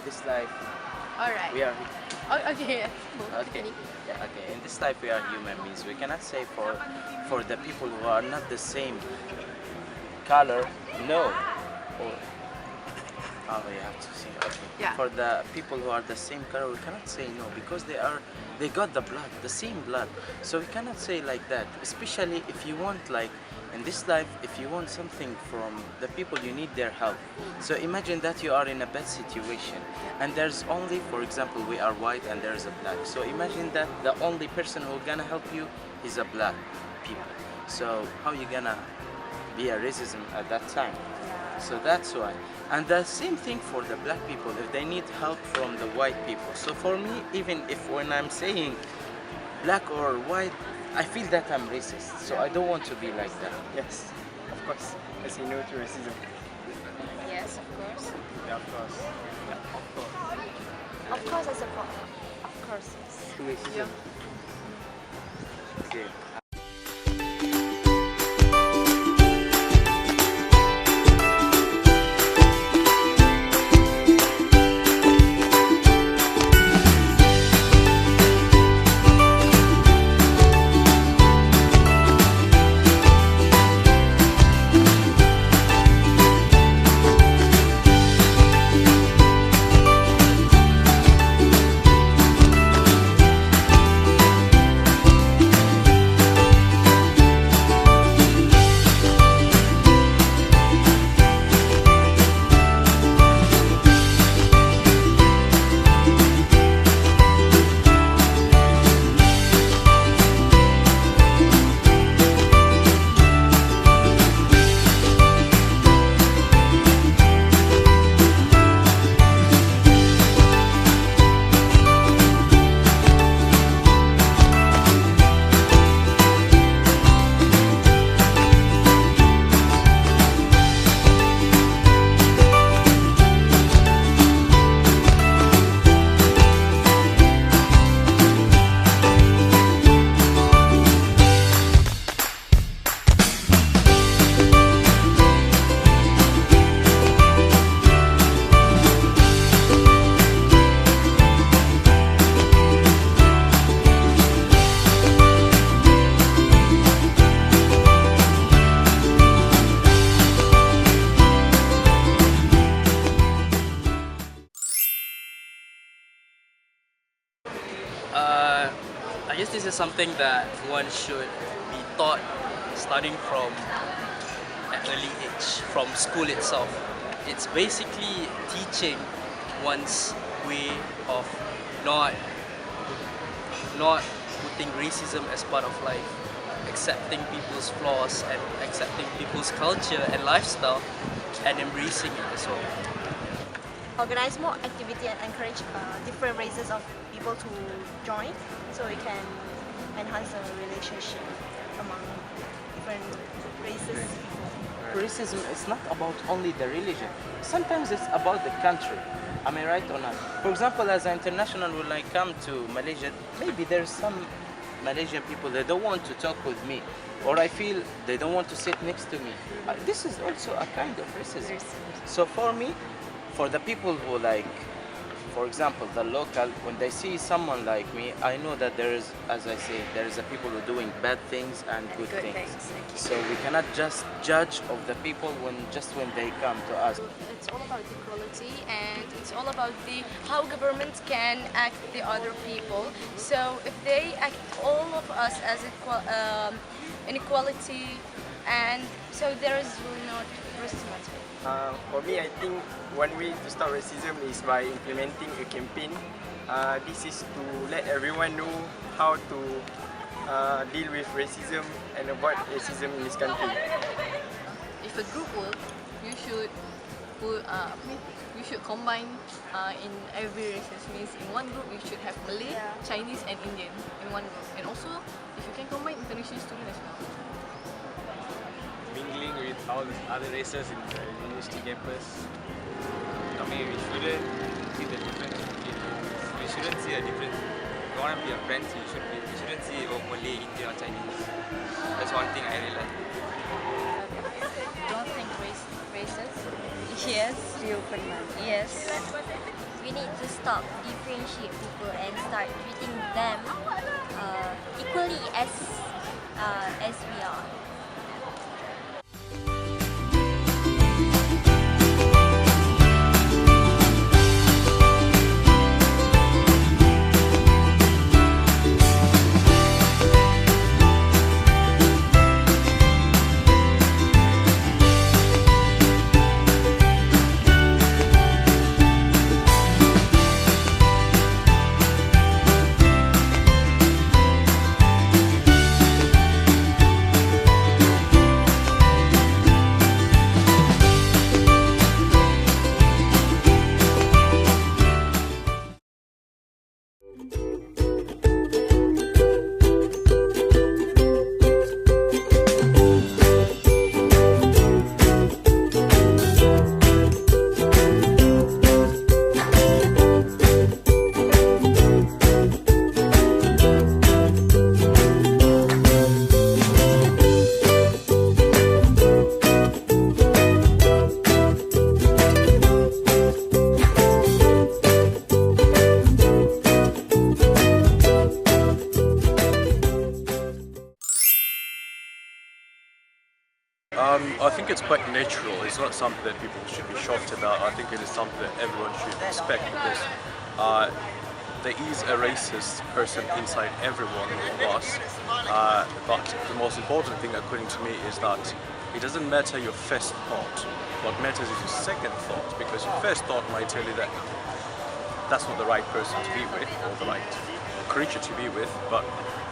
this life Alright. we are Okay. okay. Yeah, okay. In this life we are human means we cannot say for the people who are not the same color no. Or oh, we have to see. Okay. Yeah. For the people who are the same color, we cannot say no because they got the blood, the same blood. So we cannot say like that. Especially if you want like in this life, if you want something from the people, you need their help. So imagine that you are in a bad situation, and there's only, for example, we are white and there's a black. So imagine that the only person who gonna help you is a black people. So how you gonna be a racism at that time? So that's why. And the same thing for the black people, if they need help from the white people. So for me, even if when I'm saying black or white, I feel that I'm racist. So I don't want to be like that. Yes, of course. I say no to racism. Yes, of course. Yeah, of course. Yeah, of course. Of course, I support. Of course, yes. To racism. Okay. I guess this is something that one should be taught starting from an early age, from school itself. It's basically teaching one's way of not putting racism as part of life, accepting people's flaws and accepting people's culture and lifestyle and embracing it as well. Organize more activity and encourage different races of people to join, so we can enhance the relationship among different races. Racism is not about only the religion. Sometimes it's about the country. Am I right or not? For example, as an international, when I come to Malaysia, maybe there's some Malaysian people that don't want to talk with me, or I feel they don't want to sit next to me. This is also a kind of racism. So for me, for the people who like, for example, the local, when they see someone like me, I know that there is, as I say, there is a people who are doing bad things and good things. So we cannot just judge of the people when they come to us. It's all about equality, and it's all about how government can act the other people. So if they act all of us as inequality, and so there is not racism at all. For me, I think one way to stop racism is by implementing a campaign. This is to let everyone know how to deal with racism and avoid racism in this country. If a group work, you should combine in every races. Means in one group you should have Malay, Chinese and Indian in one group. And also, if you can combine international students as well. Mingling with all the other races in the university campus. I mean, we shouldn't see the difference. We shouldn't see a difference. If you want to be a friends, you shouldn't see Malay, Indian or Chinese. That's one thing I really like. Don't think races. Yes. Yes. We need to stop differentiate people and start treating them equally as we are. I think it's quite natural. It's not something that people should be shocked about. I think it is something that everyone should expect because there is a racist person inside every one of us. But the most important thing, according to me, is that it doesn't matter your first thought. What matters is your second thought, because your first thought might tell you that that's not the right person to be with or the right creature to be with. But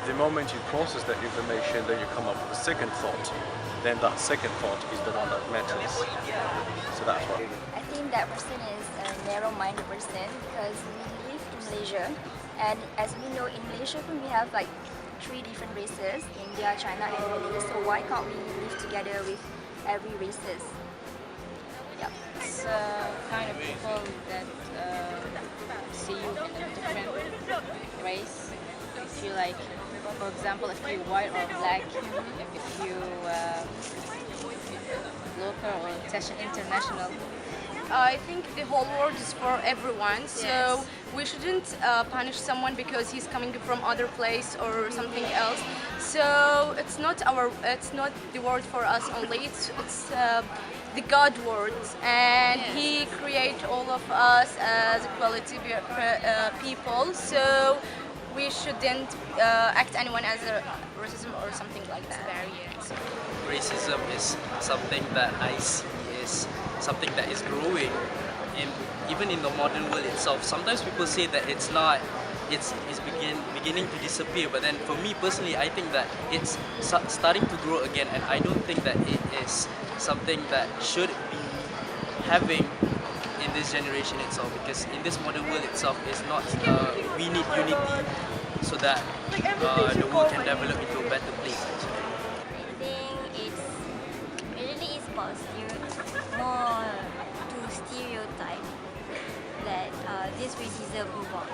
the moment you process that information, then you come up with a second thought. Then that second thought is the one that matters. So that's what. I think that person is a narrow-minded person because we live in Malaysia, and as we know, in Malaysia we have like 3 different races: India, China, and Malays. So why can't we live together with every races? Yeah. It's kind of people that see you in a different race. If you like, for example, if you're white or black, if you local or international. I think the whole world is for everyone, so Yes. we shouldn't punish someone because he's coming from other place or something else. So it's not the word for us only. It's the God word, and He create all of us as equality people. So we shouldn't act anyone as a racism or something like that. Racism is something that I see is something that is growing, and even in the modern world itself. Sometimes people say that it's not, it's beginning to disappear. But then for me personally, I think that it's starting to grow again, and I don't think that it is something that should be having in this generation itself, because in this modern world itself is not, we need unity so that the world can develop into a better place actually. I think it really is about more to stereotype that this racism involved.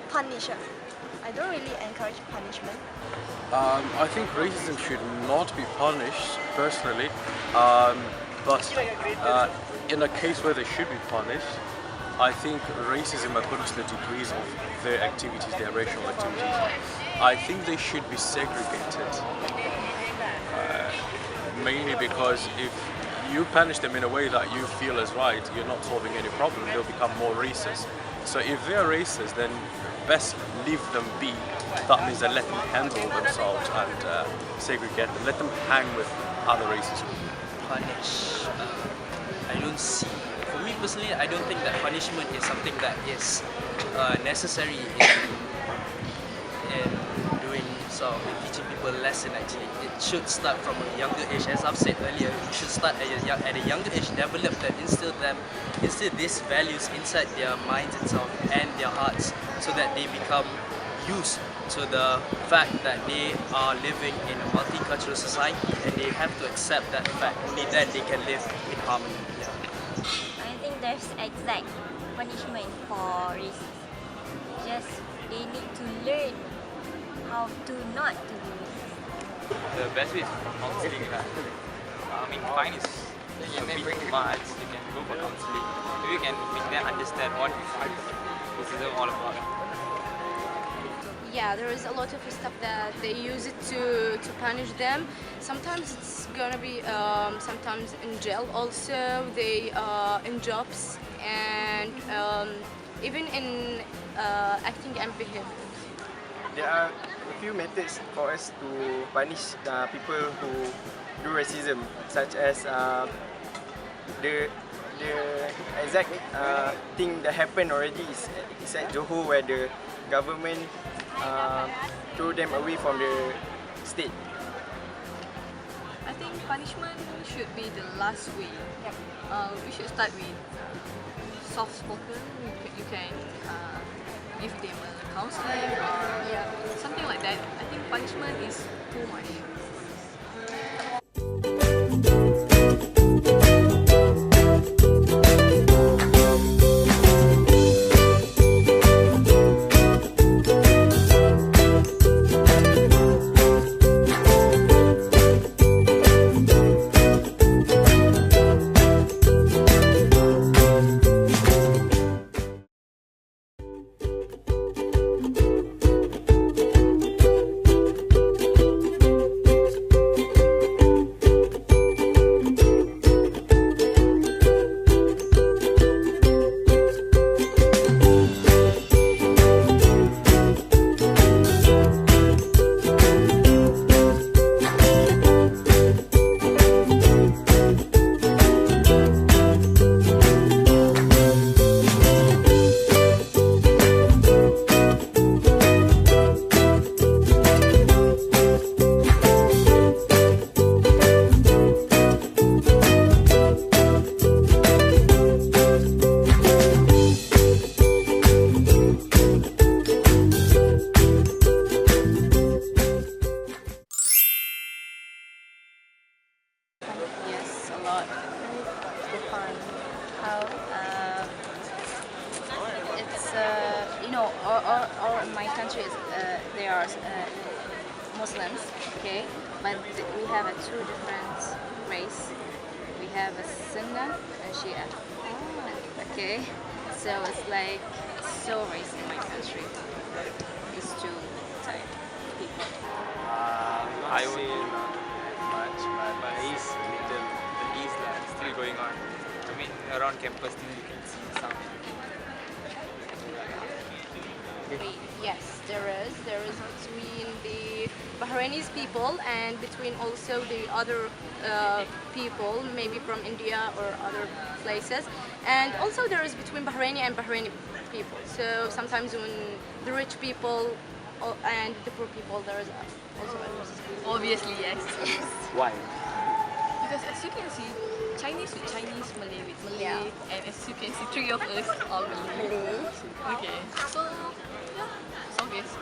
Punish. I don't really encourage punishment. I think racism should not be punished, personally, but in a case where they should be punished, I think racism according to the degrees of their activities, their racial activities, I think they should be segregated. Mainly because if you punish them in a way that you feel is right, you're not solving any problem, they'll become more racist. So if they're racist, then best leave them be. That means that let them handle themselves and segregate them. Let them hang with other races. Punish. I don't see. For me personally, I don't think that punishment is something that is necessary in doing so, in teaching people a lesson. Actually, it should start from a younger age. As I've said earlier, it should start at a younger age, develop them, instill these values inside their minds itself and their hearts, so that they become used to the fact that they are living in a multicultural society and they have to accept that fact. Only then they can live in harmony. Yeah. I think there's exact punishment for racists. Just they need to learn how to not to do it. The best way is counselling. I mean, fine is a bit too much. You can go for counselling. Maybe you can make them understand what racism all about. Yeah, there is a lot of stuff that they use it to punish them. Sometimes it's gonna be sometimes in jail. Also, they in jobs and even in acting and behavior. There are a few methods for us to punish people who do racism, such as the exact thing that happened already is at Johor, where the government threw them away from the state. I think punishment should be the last way. We should start with soft spoken. You can give them a counseling or something like that. I think punishment is too much. all in my country is they are Muslims, okay, but we have two different race. We have a Sunnah and Shia. Okay, so it's like so race in my country. These two type people. I would not much, but East, the East is still going on. I mean, around campus still you can see some. Yes, there is. There is between the Bahrainis people and between also the other people, maybe from India or other places. And also there is between Bahraini and Bahraini people. So sometimes when the rich people and the poor people, there is also a racism. Obviously, yes. Why? Because as you can see, Chinese with Chinese, Malay with Malay, Yeah. and as you can see, three of us are Malay. Okay, so yeah, it's obvious.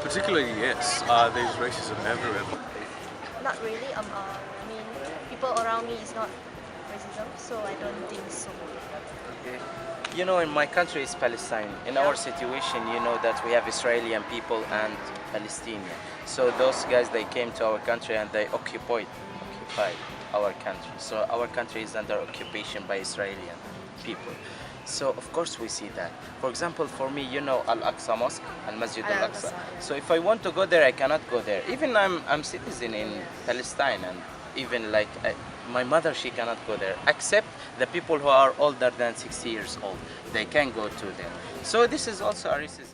Particularly, yes. There's racism everywhere. Not really. I mean, people around me is not racism, so I don't think so. Okay. You know, in my country is Palestine. In our situation, you know that we have Israeli people and Palestinian. So those guys, they came to our country and they occupied our country. So our country is under occupation by Israeli people. So of course we see that. For example, for me, you know Al-Aqsa Mosque, Al-Masjid Al-Aqsa. So if I want to go there, I cannot go there. Even I'm citizen in Palestine, and even like my mother, she cannot go there, except the people who are older than 60 years old. They can go to there. So this is also a racism.